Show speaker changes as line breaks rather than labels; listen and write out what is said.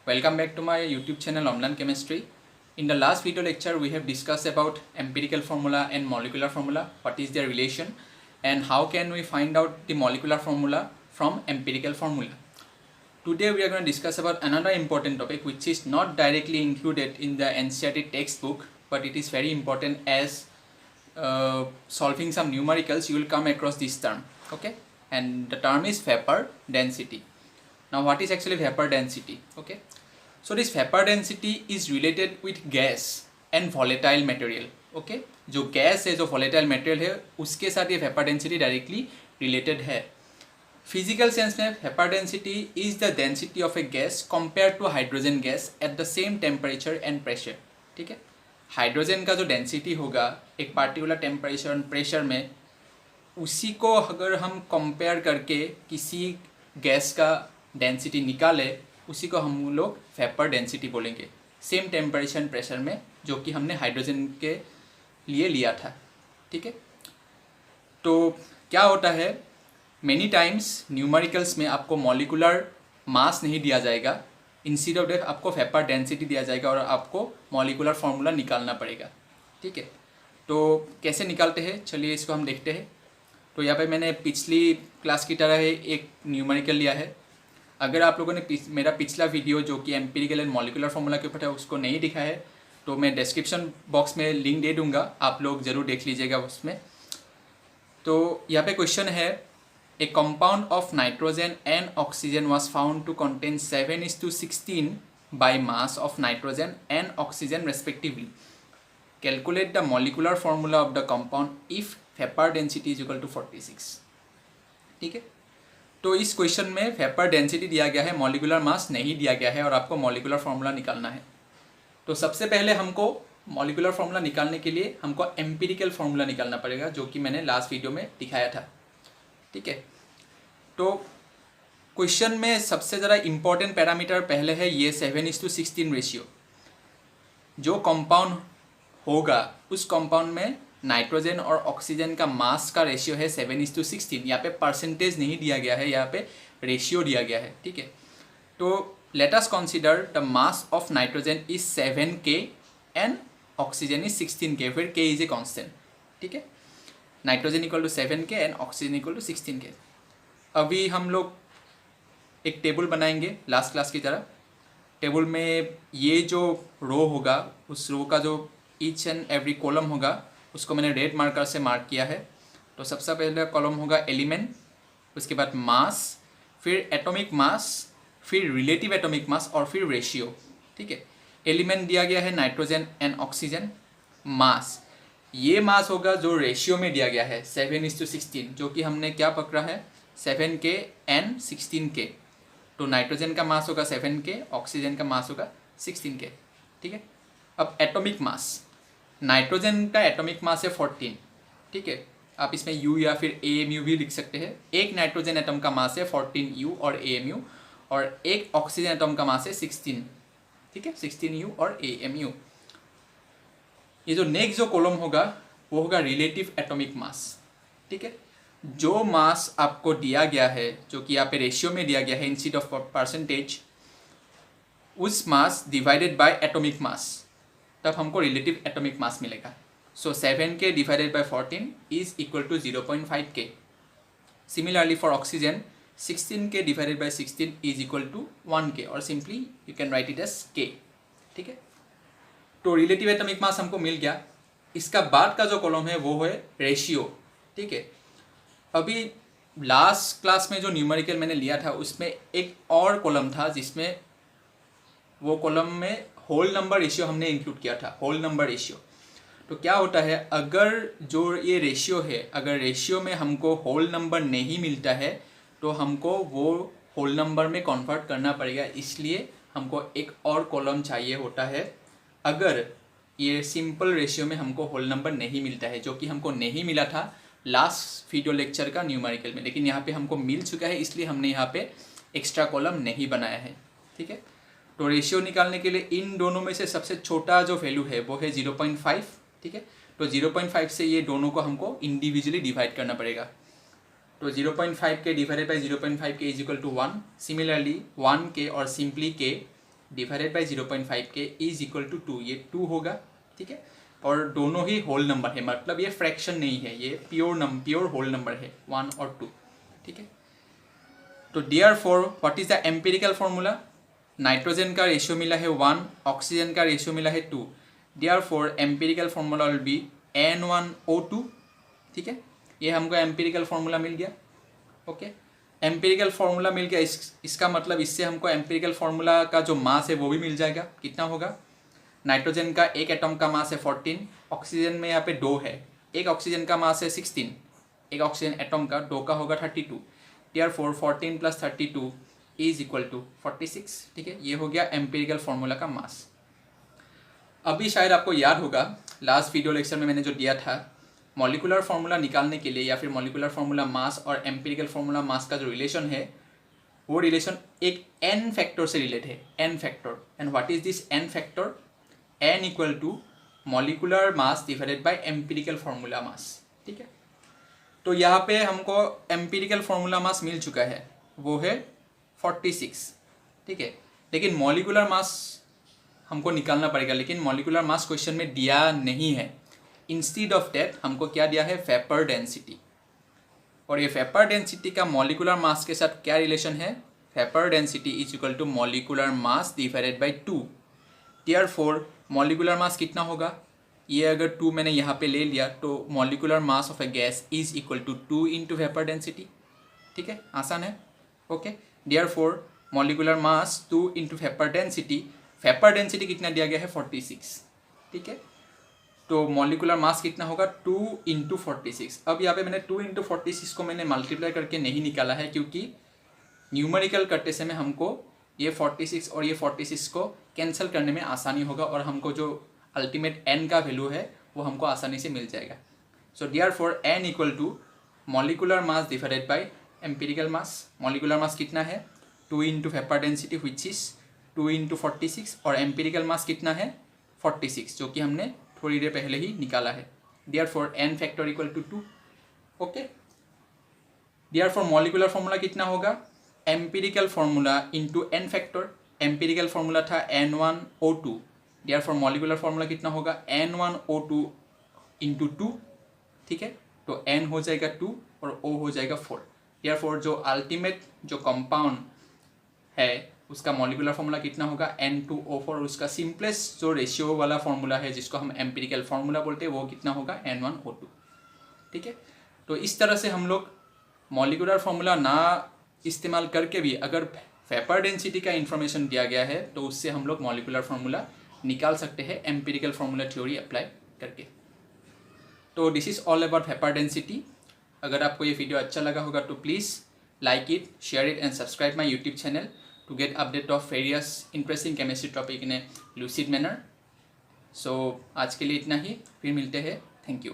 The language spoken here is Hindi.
Welcome back to my YouTube channel Online Chemistry. In the last video lecture we have discussed about empirical formula and molecular formula, what is their relation and how can we find out the molecular formula from empirical formula. Today we are going to discuss about another important topic which is not directly included in the NCERT textbook, but it is very important as solving some numericals you will come across this term, okay, and the term is vapor density. Now what is actually vapor density? Okay, so this vapor density is related with gas and volatile material. Okay, जो गैस है, जो volatile material है, उसके साथ ये vapor density directly related है. फिजिकल सेंस में vapor density is the density of a gas compared to hydrogen gas at the same temperature and pressure. ठीक है, हाइड्रोजन का जो डेंसिटी होगा एक पार्टिकुलर टेम्परेचर एंड प्रेशर में, उसी को अगर हम कंपेयर करके किसी गैस का डेंसिटी निकाले, उसी को हम लोग वेपर डेंसिटी बोलेंगे, सेम टेम्परेचर एंड प्रेशर में, जो कि हमने हाइड्रोजन के लिए लिया था. ठीक है, तो क्या होता है, मेनी टाइम्स न्यूमेरिकल्स में आपको मॉलिकुलर मास नहीं दिया जाएगा, इंस्टेड ऑफ दैट आपको वेपर डेंसिटी दिया जाएगा और आपको मॉलिकुलर फार्मूला निकालना पड़ेगा. ठीक है, तो कैसे निकालते हैं, चलिए इसको हम देखते हैं. तो यहाँ पे मैंने पिछली क्लास की तरह एक न्यूमेरिकल लिया है. अगर आप लोगों ने मेरा पिछला वीडियो जो कि एम्पिरिकल एंड मॉलिकुलर फार्मूला के ऊपर है उसको नहीं दिखा है, तो मैं डिस्क्रिप्शन बॉक्स में लिंक दे दूंगा, आप लोग ज़रूर देख लीजिएगा उसमें. तो यहाँ पे क्वेश्चन है, a compound of nitrogen and oxygen was found to contain 7:16 by mass of nitrogen and oxygen respectively. Calculate the molecular formula of the compound if vapour density is equal to 46. ठीक है, तो इस क्वेश्चन में वेपर डेंसिटी दिया गया है, मॉलिकुलर मास नहीं दिया गया है और आपको मॉलिकुलर फार्मूला निकालना है. तो सबसे पहले हमको मॉलिकुलर फार्मूला निकालने के लिए हमको एम्पिरिकल फार्मूला निकालना पड़ेगा, जो कि मैंने लास्ट वीडियो में दिखाया था. ठीक है, तो क्वेश्चन में सबसे ज़्यादा इम्पॉर्टेंट पैरामीटर पहले है ये 7:16 रेशियो. जो कंपाउंड होगा उस कंपाउंड में नाइट्रोजन और ऑक्सीजन का मास का रेशियो है 7:16. यहाँ पे परसेंटेज नहीं दिया गया है, यहाँ पे रेशियो दिया गया है. ठीक है, तो let us consider the mass of nitrogen is 7K and oxygen is 16K, फिर K इज ए कॉन्स्टेंट. ठीक है, nitrogen equal to 7K and oxygen equal to 16K. अभी हम लोग एक टेबल बनाएंगे लास्ट क्लास की तरह. टेबल में ये जो रो होगा, उस रो का जो ईच एंड एवरी कॉलम होगा उसको मैंने रेड मार्कर से मार्क किया है. तो सबसे पहले कॉलम होगा एलिमेंट, उसके बाद मास, फिर एटॉमिक मास, फिर रिलेटिव एटॉमिक मास और फिर रेशियो. ठीक है, एलिमेंट दिया गया है नाइट्रोजन एंड ऑक्सीजन. मास, ये मास होगा जो रेशियो में दिया गया है 7:16, जो कि हमने क्या पकड़ा है 7K एंड 16K. तो नाइट्रोजन का मास होगा 7K, ऑक्सीजन का मास होगा 16K. ठीक है, अब एटॉमिक मास, नाइट्रोजन का एटॉमिक मास है 14. ठीक है, आप इसमें U या फिर AMU भी लिख सकते हैं. एक नाइट्रोजन एटम का मास है 14U और AMU, और एक ऑक्सीजन एटम का मास है 16. ठीक है, 16U और AMU. ये जो नेक्स्ट जो कॉलम होगा वो होगा रिलेटिव एटॉमिक मास. ठीक है, जो मास आपको दिया गया है, जो कि यहाँ पे रेशियो में दिया गया है इंस्टेड ऑफ परसेंटेज, उस mass divided by atomic mass, तब हमको रिलेटिव एटॉमिक मास मिलेगा. So 7K divided by 14 is equal to 0.5K. Similarly for oxygen 16K divided by 16 is equal to 1K, और simply you can write it as K. ठीक है, तो रिलेटिव एटॉमिक मास हमको मिल गया. इसका बाद का जो कॉलम है वो है रेशियो. ठीक है, अभी लास्ट क्लास में जो न्यूमेरिकल मैंने लिया था उसमें एक और कॉलम था, जिसमें वो कॉलम में होल नंबर रेशियो हमने इंक्लूड किया था, होल नंबर रेशियो. तो क्या होता है, अगर जो ये रेशियो है, अगर रेशियो में हमको होल नंबर नहीं मिलता है तो हमको वो होल नंबर में कन्वर्ट करना पड़ेगा. इसलिए हमको एक और कॉलम चाहिए होता है अगर ये सिंपल रेशियो में हमको होल नंबर नहीं मिलता है, जो कि हमको नहीं मिला था लास्ट वीडियो लेक्चर का न्यूमेरिकल में, लेकिन यहाँ पे हमको मिल चुका है, इसलिए हमने यहाँ पे एक्स्ट्रा कॉलम नहीं बनाया है. ठीक है, तो रेशियो निकालने के लिए इन दोनों में से सबसे छोटा जो वैल्यू है वो है 0.5. ठीक है, तो 0.5 से ये दोनों को हमको इंडिविजुअली डिवाइड करना पड़ेगा. तो 0.5K divided by 0.5K is equal to 1. Similarly 1K और simply K divided by 0.5k is equal to 2, ये 2 होगा, ठीक है। और दोनों ही होल नंबर है, मतलब ये फ्रैक्शन नहीं है, ये प्योर होल नंबर है 1 और 2, ठीक है। तो therefore what is the empirical formula, nitrogen का रेशियो मिला है 1, ऑक्सीजन का रेशियो मिला है 2, therefore empirical formula will be N1O2, ठीक है। ये हमको एम्पिरिकल फॉर्मूला मिल गया, ओके। एम्पिरिकल फॉर्मूला मिल गया, इसका मतलब इससे हमको एम्पिरिकल फॉर्मूला का जो मास है वो भी मिल जाएगा। कितना होगा, नाइट्रोजन का एक एटम का मास है 14, ऑक्सीजन में यहाँ पे 2 है, एक ऑक्सीजन का मास है 16, एक ऑक्सीजन एटम का 2 का होगा 32, देयरफॉर 14 + 32 इज इक्वल टू 46, ठीक है। ये हो गया एम्पिरिकल फॉर्मूला का मास। अभी शायद आपको याद होगा लास्ट वीडियो लेक्चर में मैंने जो दिया था, मॉलिकुलर फार्मूला निकालने के लिए या फिर मॉलिकुलर फार्मूला मास और एम्पिरिकल फार्मूला मास का जो रिलेशन है वो रिलेशन एक n फैक्टर से रिलेट है, n factor. And what is this n factor, n equal to molecular mass divided by empirical formula mass, ठीक है। तो यहाँ पे हमको एम्पिरिकल फार्मूला मास मिल चुका है, वो है 46, ठीक है। लेकिन मॉलिकुलर मास हमको निकालना पड़ेगा, लेकिन मॉलिकुलर मास क्वेश्चन में दिया नहीं है। इंस्टीड ऑफ दैट हमको क्या दिया है, वेपर डेंसिटी। और ये वेपर डेंसिटी का मॉलिकुलर मास के साथ क्या रिलेशन है, vapour density is equal to molecular mass divided by 2। Therefore molecular mass कितना होगा, ये अगर 2 मैंने यहाँ पे ले लिया तो molecular mass of a gas is equal to 2 into vapour density, ठीक है, आसान है, okay. Therefore molecular mass 2 into vapour density, vapour density कितना दिया गया है 46, ठीक है। तो मॉलिकुलर मास कितना होगा 2 इंटू 46। अब यहाँ पे मैंने 2 इंटू 46 को मैंने मल्टीप्लाई करके नहीं निकाला है, क्योंकि न्यूमेरिकल करते समय हमको ये 46 और ये 46 को कैंसिल करने में आसानी होगा और हमको जो अल्टीमेट n का वैल्यू है वो हमको आसानी से मिल जाएगा। So therefore n equal to molecular mass divided by empirical mass. Molecular mass कितना है 2 into vapour density which is 2 into 46, और एम्पिरिकल मास कितना है 46, जो कि हमने थोड़ी देर पहले ही निकाला है। Therefore n factor equal to 2, okay. Therefore molecular formula कितना होगा, empirical formula into n factor. Empirical formula था N1O2, देयरफॉर मॉलिकुलर फॉर्मूला कितना होगा N1O2 इंटू 2, ठीक है। तो n हो जाएगा 2 और O हो जाएगा 4। देयरफॉर जो अल्टीमेट जो कंपाउंड है उसका मॉलिकुलर फॉर्मूला कितना होगा N2O4, और उसका सिंपलेस्ट जो रेशियो वाला फॉर्मूला है जिसको हम एम्पिरिकल फॉर्मूला बोलते हैं वो कितना होगा N1O2, ठीक है। तो इस तरह से हम लोग मॉलिकुलर फॉर्मूला ना इस्तेमाल करके भी अगर वेपर डेंसिटी का इन्फॉर्मेशन दिया गया है तो उससे हम लोग मॉलिकुलर फॉर्मूला निकाल सकते हैं एम्पिरिकल फॉर्मूला थ्योरी अप्लाई करके। तो this is all about vapour density. अगर आपको ये वीडियो अच्छा लगा होगा तो please like it, share it and subscribe my YouTube channel to get update of various interesting chemistry topic in a lucid manner. So आज के लिए इतना ही, फिर मिलते हैं, थैंक यू।